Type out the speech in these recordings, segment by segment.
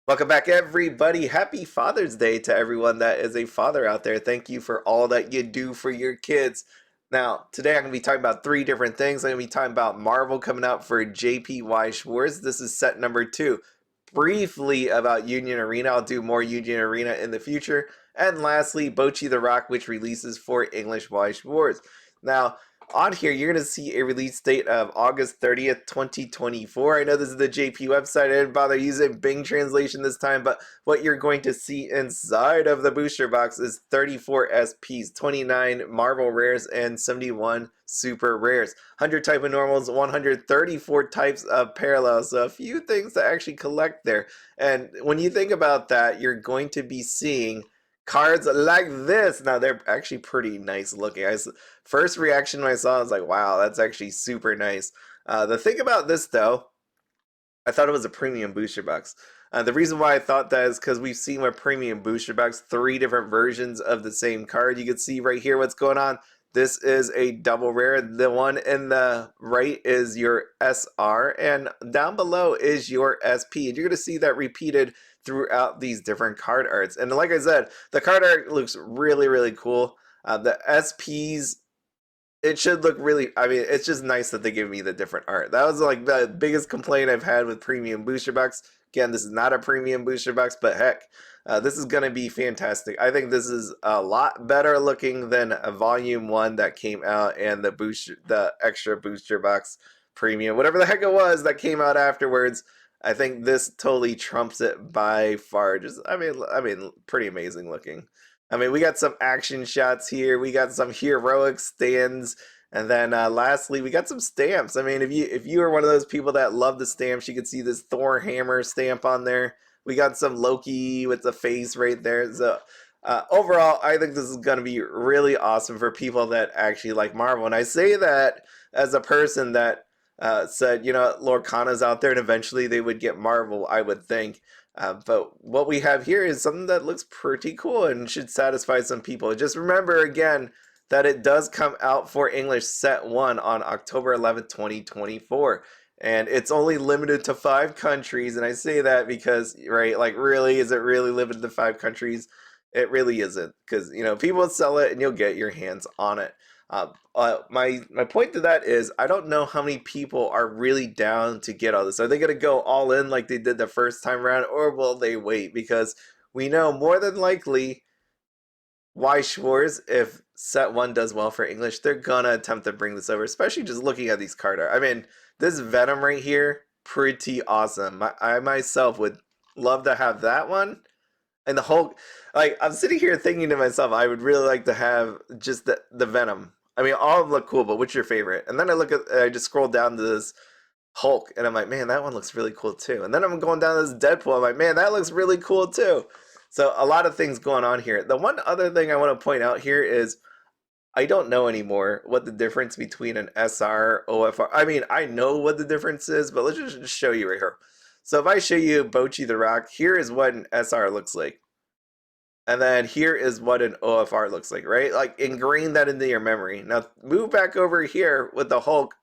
Welcome back, everybody. Happy Father's Day to everyone that is a father out there. Thank you for all that you do for your kids. Now, today I'm going to be talking about three different things. I'm going to be talking about Marvel coming out for JP Weiss Schwarz. This is set number 2. Briefly about Union Arena. I'll do more Union Arena in the future. And lastly, Bocchi the Rock, which releases for English Weiss Schwarz. Now, on here, you're going to see a release date of August 30th, 2024. I know this is the JP website. I didn't bother using Bing translation this time, but what you're going to see inside of the booster box is 34 SPs, 29 Marvel Rares, and 71 Super Rares. 100 type of normals, 134 types of parallels. So a few things to actually collect there. And when you think about that, you're going to be seeing cards like this. Now they're actually pretty nice looking. First reaction when I saw it, I was like, wow, that's actually super nice. The thing about this though, I thought it was a premium booster box. The reason why I thought that is because we've seen with premium booster box 3 different versions of the same card. You can see right here what's going on. This is a double rare. The one in the right is your SR, and down below is your SP. And you're going to see that repeated throughout these different card arts. And like I said, the card art looks really, really cool. The SPs, it should look really, I mean, it's just nice that they give me the different art. That was like the biggest complaint I've had with premium booster box. Again, this is not a premium booster box, but heck, this is going to be fantastic. I think this is a lot better looking than a volume 1 that came out, and the extra booster box premium, whatever the heck it was that came out afterwards. I think this totally trumps it by far. Just, I mean, pretty amazing looking. I mean, we got some action shots here. We got some heroic stands, and then lastly, we got some stamps. I mean, if you are one of those people that love the stamps, you can see this Thor hammer stamp on there. We got some Loki with the face right there. So overall, I think this is going to be really awesome for people that actually like Marvel. And I say that as a person that said, you know, Lorcana's out there, and eventually they would get Marvel, I would think. But what we have here is something that looks pretty cool and should satisfy some people. Just remember again that it does come out for English Set 1 on October 11th, 2024. And it's only limited to 5 countries. And I say that because, right, like, really, is it really limited to 5 countries? It really isn't. Because, you know, people sell it and you'll get your hands on it. My point to that is I don't know how many people are really down to get all this. Are they going to go all in like they did the first time around, or will they wait? Because we know more than likely Weiss Schwarz, if set 1 does well for English, they're gonna attempt to bring this over, especially just looking at these card art. I mean, this Venom right here, pretty awesome. I myself would love to have that one. And the whole, like, I'm sitting here thinking to myself, I would really like to have just the Venom. I mean, all of them look cool, but what's your favorite? And then I just scroll down to this Hulk, and I'm like, man, that one looks really cool too. And then I'm going down to this Deadpool, I'm like, man, that looks really cool too. So a lot of things going on here. The one other thing I want to point out here is I don't know anymore what the difference between an SR, OFR. I mean, I know what the difference is, but let's just show you right here. So if I show you Bocchi the Rock, here is what an SR looks like. And then here is what an OFR looks like, right? Like, ingrain that into your memory. Now move back over here with the Hulk.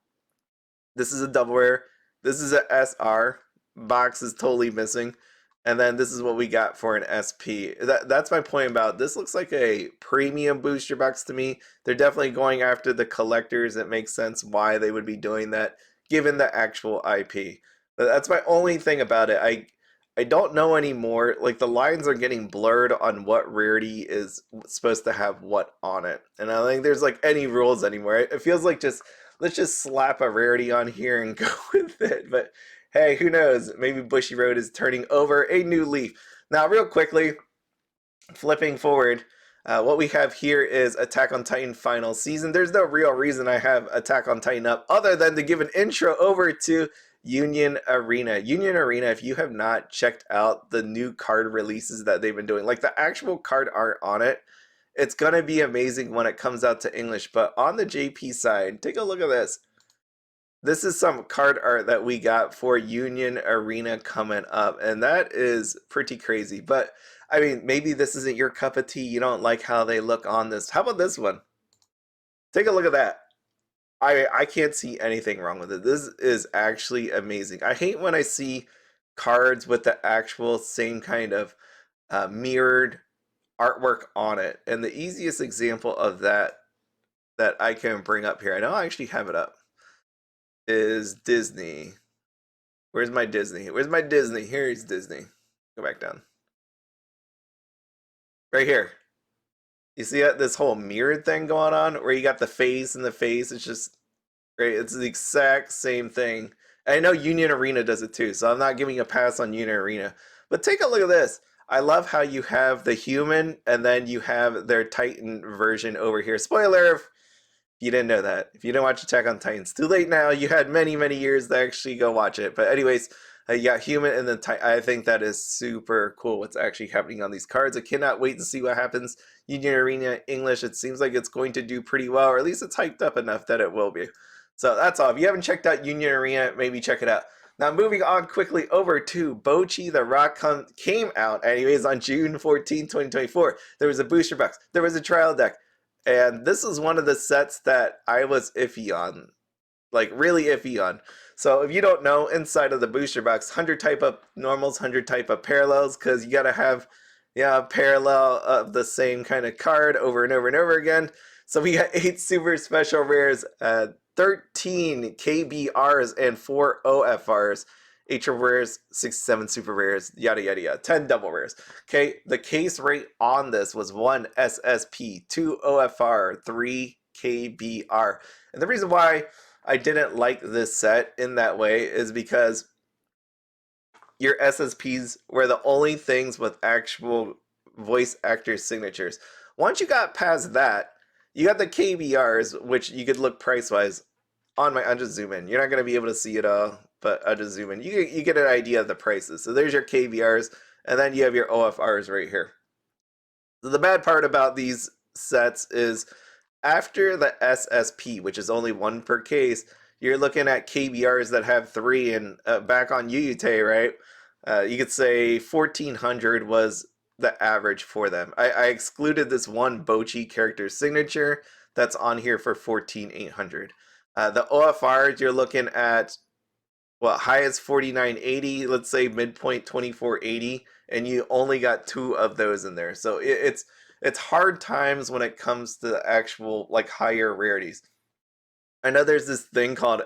This is a double rare. This is a SR. Box is totally missing. And then this is what we got for an SP. That's my point about this. Looks like a premium booster box to me. They're definitely going after the collectors. It makes sense why they would be doing that, given the actual IP. But that's my only thing about it. I don't know anymore. Like, the lines are getting blurred on what rarity is supposed to have what on it. And I don't think there's like any rules anymore. It feels like just let's just slap a rarity on here and go with it. But hey, who knows? Maybe Bushiroad is turning over a new leaf. Now, real quickly, flipping forward, what we have here is Attack on Titan final season. There's no real reason I have Attack on Titan up other than to give an intro over to Union Arena. Union Arena, if you have not checked out the new card releases that they've been doing, like the actual card art on it, it's going to be amazing when it comes out to English. But on the JP side, take a look at this. This is some card art that we got for Union Arena coming up, and that is pretty crazy. But I mean, maybe this isn't your cup of tea. You don't like how they look on this. How about this one? Take a look at that. I can't see anything wrong with it. This is actually amazing. I hate when I see cards with the actual same kind of mirrored artwork on it. And the easiest example of that I can bring up here, I know I actually have it up, is Disney. Where's my Disney? Where's my Disney? Here's Disney. Go back down. Right here. You see this whole mirrored thing going on where you got the face and the face. It's just right. It's the exact same thing. And I know Union Arena does it too, so I'm not giving a pass on Union Arena. But take a look at this. I love how you have the human and then you have their Titan version over here. Spoiler if you didn't know that. If you didn't watch Attack on Titan, it's too late now. You had many, many years to actually go watch it. But anyways, you got human and then I think that is super cool what's actually happening on these cards. I cannot wait to see what happens. Union Arena English, it seems like it's going to do pretty well, or at least it's hyped up enough that it will be. So that's all. If you haven't checked out Union Arena, maybe check it out. Now moving on quickly over to Bocchi the Rock came out anyways on June 14, 2024. There was a booster box. There was a trial deck. And this is one of the sets that I was iffy on. Like really iffy on. So if you don't know, inside of the booster box, 100 type of normals, 100 type of parallels, because you got to have a parallel of the same kind of card over and over and over again. So we got 8 super special rares, 13 KBRs, and 4 OFRs. 8 triple rares, 67 super rares, yada yada yada, 10 double rares. Okay, the case rate on this was 1 SSP, 2 OFR, 3 KBR. And the reason why I didn't like this set in that way is because your SSPs were the only things with actual voice actor signatures. Once you got past that, you got the KBRs, which you could look price-wise on my, I'll just zoom in. You're not going to be able to see it all, but I'll just zoom in. You get an idea of the prices. So there's your KBRs, and then you have your OFRs right here. So the bad part about these sets is after the SSP, which is only 1 per case, you're looking at KBRs that have 3, and back on Yuyute, right? You could say 1400 was the average for them. I excluded this one Bocchi character signature that's on here for 14800. The OFRs, you're looking at highest 4980, let's say midpoint 2480, and you only got 2 of those in there. So it's hard times when it comes to actual like higher rarities. I know there's this thing called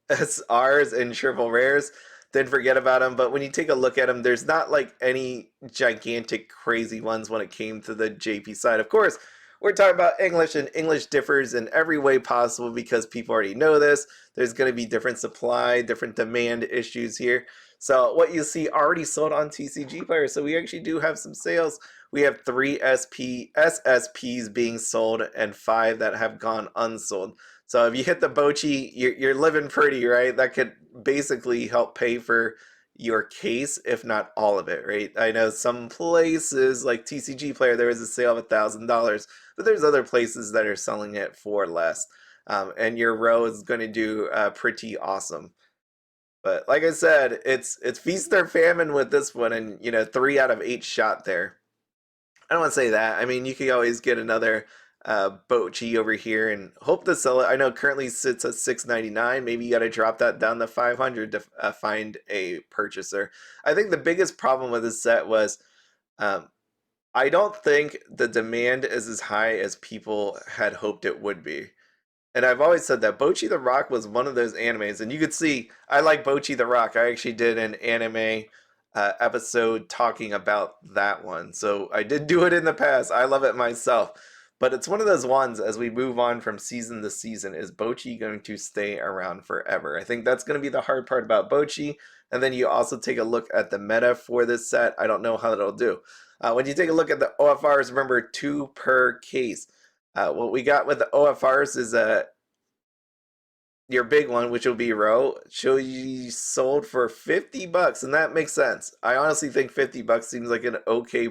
SRs and triple rares. Then forget about them. But when you take a look at them, there's not like any gigantic crazy ones when it came to the JP side. Of course, we're talking about English, and English differs in every way possible because people already know this. There's going to be different supply, different demand issues here. So what you see already sold on TCG Player. So we actually do have some sales. We have 3 SSPs being sold and 5 that have gone unsold. So if you hit the Bocchi, you're living pretty, right? That could basically help pay for your case, if not all of it, right? I know some places like TCG Player, there is a sale of $1,000, but there's other places that are selling it for less. And your row is going to do pretty awesome. But like I said, it's feast or famine with this one, and 3 out of 8 shot there. I don't want to say that. I mean, you could always get another Bocchi over here and hope to sell it. I know it currently sits at $6.99. Maybe you got to drop that down to $500 to find a purchaser. I think the biggest problem with this set was I don't think the demand is as high as people had hoped it would be. And I've always said that Bocchi the Rock was one of those animes, and you could see I like Bocchi the Rock. I actually did an anime episode talking about that one, so I did do it in the past. I love it myself, but it's one of those ones as we move on from season to season. Is Bocchi going to stay around forever? I think that's going to be the hard part about Bocchi. And then you also take a look at the meta for this set. I don't know how that'll do. When you take a look at the OFRs, remember 2 per case. What we got with the OFRs is your big one, which will be Ryou, should be sold for $50, and that makes sense. I honestly think $50 seems like an okay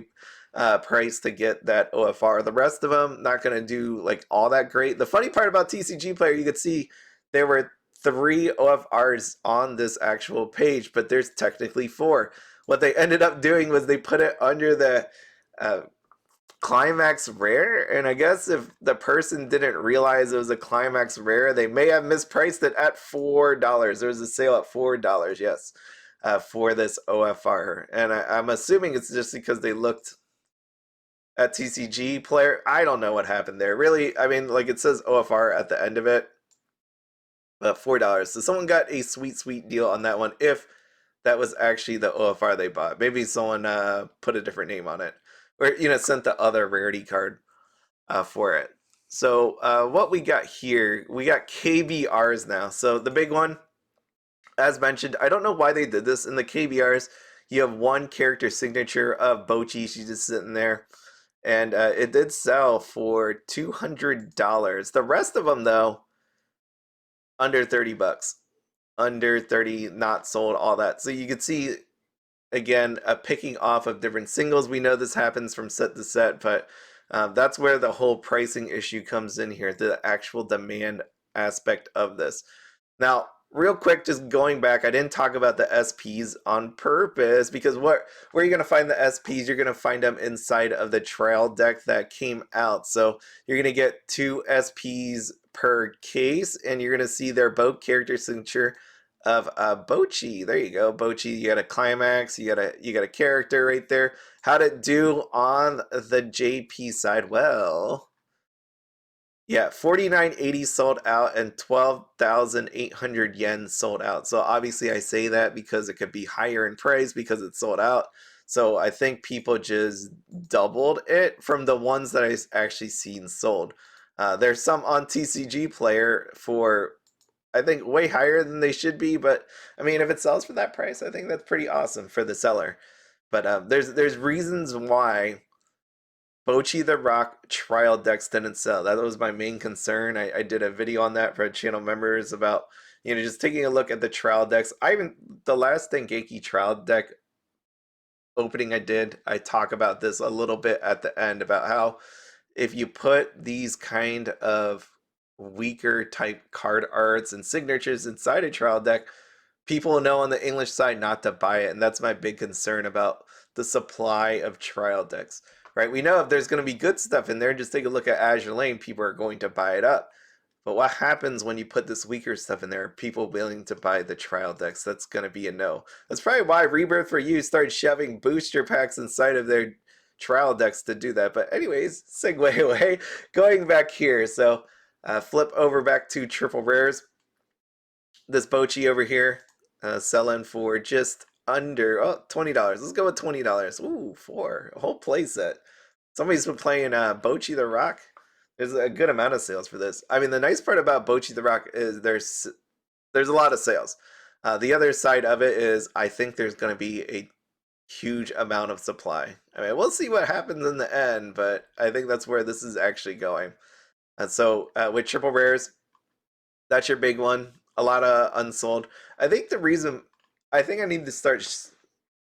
price to get that OFR. The rest of them not going to do like all that great. The funny part about TCG Player, you could see there were 3 OFRs on this actual page, but there's technically 4. What they ended up doing was they put it under the climax rare, and I guess if the person didn't realize it was a climax rare, they may have mispriced it at $4. There was a sale at $4, yes. for this OFR. And I'm assuming it's just because they looked at TCG player. I don't know what happened there. Really, I mean, like it says OFR at the end of it. $4. So someone got a sweet deal on that one if that was actually the OFR they bought. Maybe someone put a different name on it. Or, sent the other rarity card for it. So what we got here, we got KBRs now. So the big one, as mentioned, I don't know why they did this. In the KBRs, you have one character signature of Bocchi. She's just sitting there. And it did sell for $200. The rest of them, though, under $30. Under 30, not sold, all that. So you can see, again, a picking off of different singles. We know this happens from set to set, but that's where the whole pricing issue comes in here, the actual demand aspect of this. Now, real quick, just going back, I didn't talk about the SPs on purpose because where are you going to find the SPs? You're going to find them inside of the trial deck that came out. So you're going to get 2 SPs per case, and you're going to see their both character signature of Bocchi. There you go, Bocchi. You got a climax. You got a character right there. How'd it do on the JP side? Well, yeah, 4980 sold out and 12,800 yen sold out. So obviously I say that because it could be higher in price because it's sold out. So I think people just doubled it from the ones that I actually seen sold. There's some on TCG Player for, I think, way higher than they should be. But I mean, if it sells for that price, I think that's pretty awesome for the seller. But there's reasons why Bocchi the Rock trial decks didn't sell. That was my main concern. I did a video on that for channel members about, just taking a look at the trial decks. The last Dengeki trial deck opening I talk about this a little bit at the end about how if you put these kind of weaker type card arts and signatures inside a trial deck, people know on the English side not to buy it. And that's my big concern about the supply of trial decks. Right, we know if there's going to be good stuff in there, just take a look at Azure Lane, people are going to buy it up. But what happens when you put this weaker stuff in there? Are people willing to buy the trial decks? That's going to be a no. That's probably why Rebirth for You started shoving booster packs inside of their trial decks to do that. But anyways, segue away. Going back here, so flip over back to triple rares. This Bocchi over here, selling for just under $20. Let's go with $20. Ooh, 4, a whole play set. Somebody's been playing Bocchi the Rock. There's a good amount of sales for this. I mean, the nice part about Bocchi the Rock is there's a lot of sales. The other side of it is I think there's going to be a huge amount of supply. I mean, we'll see what happens in the end, but I think that's where this is actually going. And so with triple rares, that's your big one. A lot of unsold. I think I need to start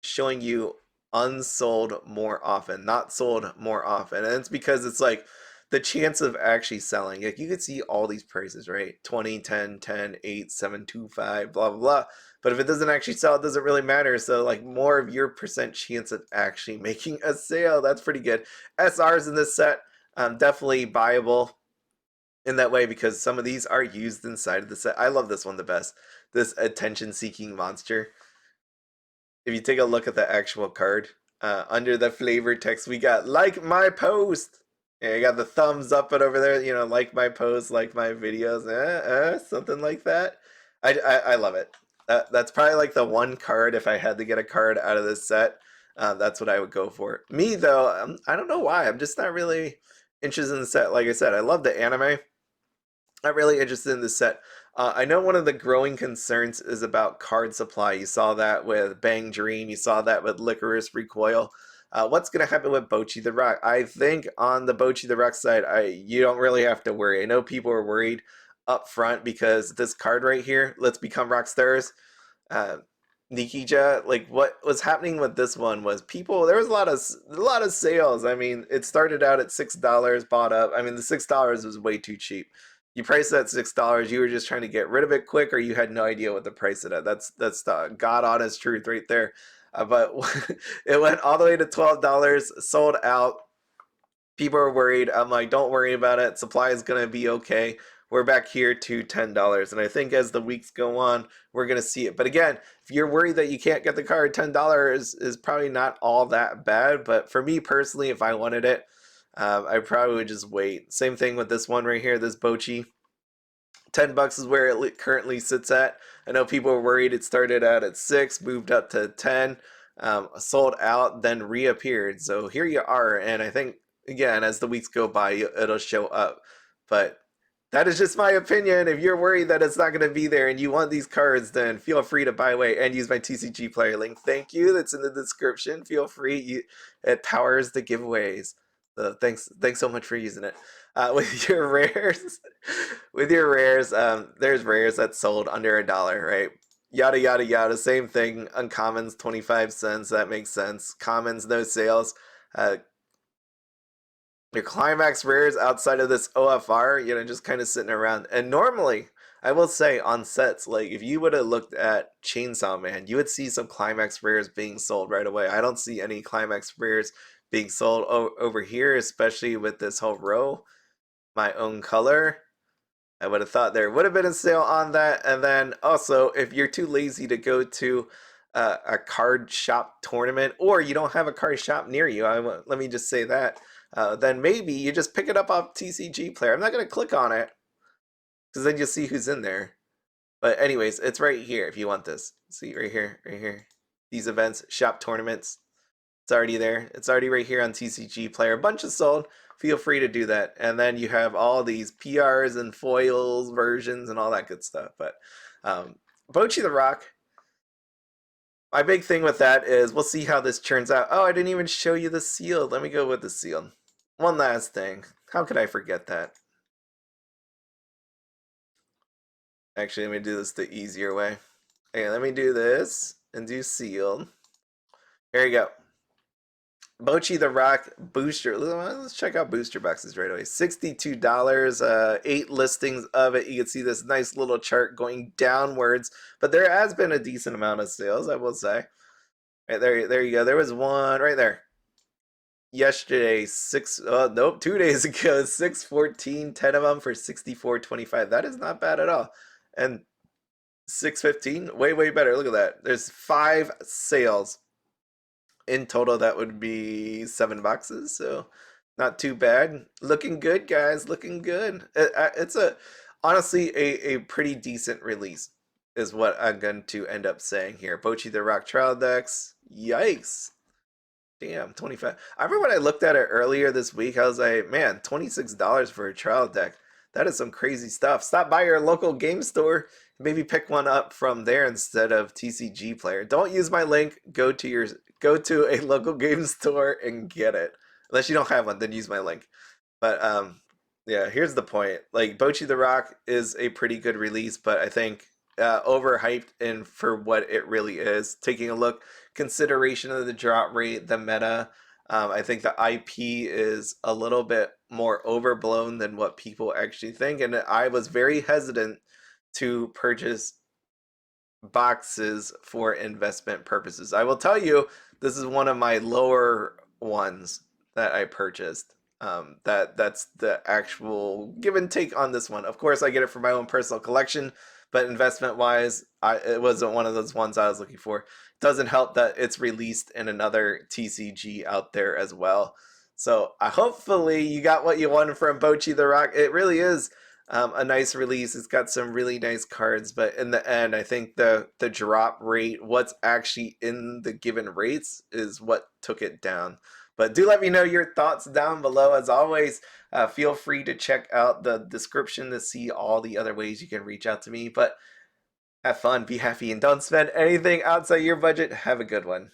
showing you unsold more often, not sold more often. And it's because it's like the chance of actually selling. Like you could see all these prices, right? 20, 10, 10, 8, 7, 2, 5, blah, blah, blah. But if it doesn't actually sell, it doesn't really matter. So like more of your percent chance of actually making a sale. That's pretty good. SRs in this set, definitely buyable in that way because some of these are used inside of the set. I love this one the best. This attention-seeking monster. If you take a look at the actual card, under the flavor text, we got like my post. Yeah, you got the thumbs up and over there, like my post, like my videos, something like that. I love it. That's probably like the one card if I had to get a card out of this set. That's what I would go for. Me though, I don't know why. I'm just not really interested in the set. Like I said, I love the anime. Not really interested in this set. I know one of the growing concerns is about card supply. You saw that with Bang Dream. You saw that with Licorice Recoil. What's going to happen with Bocchi the Rock? I think on the Bocchi the Rock side, you don't really have to worry. I know people are worried up front because this card right here, Let's Become Rock Stars, Nijika, like what was happening with this one was there was a lot of sales. I mean, it started out at $6, bought up. I mean, the $6 was way too cheap. You priced it at $6. You were just trying to get rid of it quick, or you had no idea what to price it at. That's the God honest truth right there. But it went all the way to $12, sold out. People are worried. I'm like, don't worry about it. Supply is gonna be okay. we're back here to $10. And I think as the weeks go on, we're going to see it. But again, if you're worried that you can't get the card, $10 is probably not all that bad. But for me personally, if I wanted it, I probably would just wait. Same thing with this one right here, this Bocchi. $10 is where it currently sits at. I know people were worried it started out at 6, moved up to 10, sold out, then reappeared. So here you are, and I think again as the weeks go by, it'll show up. But that is just my opinion. If you're worried that it's not going to be there and you want these cards, then feel free to buy away and use my TCG player link. Thank you. That's in the description. Feel free. It powers the giveaways. So thanks so much for using it. With your rares, there's rares that sold under $1, right? Yada yada yada. Same thing. Uncommons 25 cents. That makes sense. Commons no sales. Your climax rares outside of this OFR, just kind of sitting around. And normally, I will say on sets, like if you would have looked at Chainsaw Man, you would see some climax rares being sold right away. I don't see any climax rares being sold over here, especially with this whole row. My own color. I would have thought there would have been a sale on that. And then also, if you're too lazy to go to a card shop tournament, or you don't have a card shop near you, let me just say that, then maybe you just pick it up off TCG Player. I'm not going to click on it, because then you'll see who's in there. But anyways, it's right here if you want this. See, right here. These events, shop tournaments. It's already there. It's already right here on TCG Player. A bunch is sold. Feel free to do that. And then you have all these PRs and foils versions and all that good stuff. But Bocchi the Rock, my big thing with that is we'll see how this turns out. Oh, I didn't even show you the seal. Let me go with the seal. One last thing. How could I forget that? Actually, let me do this the easier way. Okay, let me do this and do sealed. Here you go. Bocchi the Rock booster. Let's check out booster boxes right away. $62, 8 listings of it. You can see this nice little chart going downwards, but there has been a decent amount of sales, I will say. Right there you go. There was one right there. Yesterday, 2 days ago, 614, 10 of them for $64.25. That is not bad at all. And 615, way better. Look at that. There's 5 sales. In total, that would be 7 boxes, so not too bad. Looking good, guys. Looking good. It's honestly a pretty decent release, is what I'm going to end up saying here. Bocchi the Rock trial decks. Yikes. Damn, 25. I remember when I looked at it earlier this week, I was like, man, $26 for a trial deck. That is some crazy stuff. Stop by your local game store. Maybe pick one up from there instead of TCG Player. Don't use my link. Go to a local game store and get it. Unless you don't have one, then use my link. But yeah, here's the point. Like Bocchi the Rock is a pretty good release, but I think overhyped and for what it really is. Taking a look, consideration of the drop rate, the meta. I think the IP is a little bit more overblown than what people actually think, and I was very hesitant to purchase boxes for investment purposes. I will tell you, this is one of my lower ones that I purchased. That's the actual give and take on this one. Of course, I get it for my own personal collection, but investment wise, it wasn't one of those ones I was looking for. Doesn't help that it's released in another TCG out there as well. So hopefully you got what you wanted from Bocchi the Rock. It really is a nice release. It's got some really nice cards, but in the end, I think the drop rate, what's actually in the given rates, is what took it down. But do let me know your thoughts down below. As always, feel free to check out the description to see all the other ways you can reach out to me. But have fun, be happy, and don't spend anything outside your budget. Have a good one.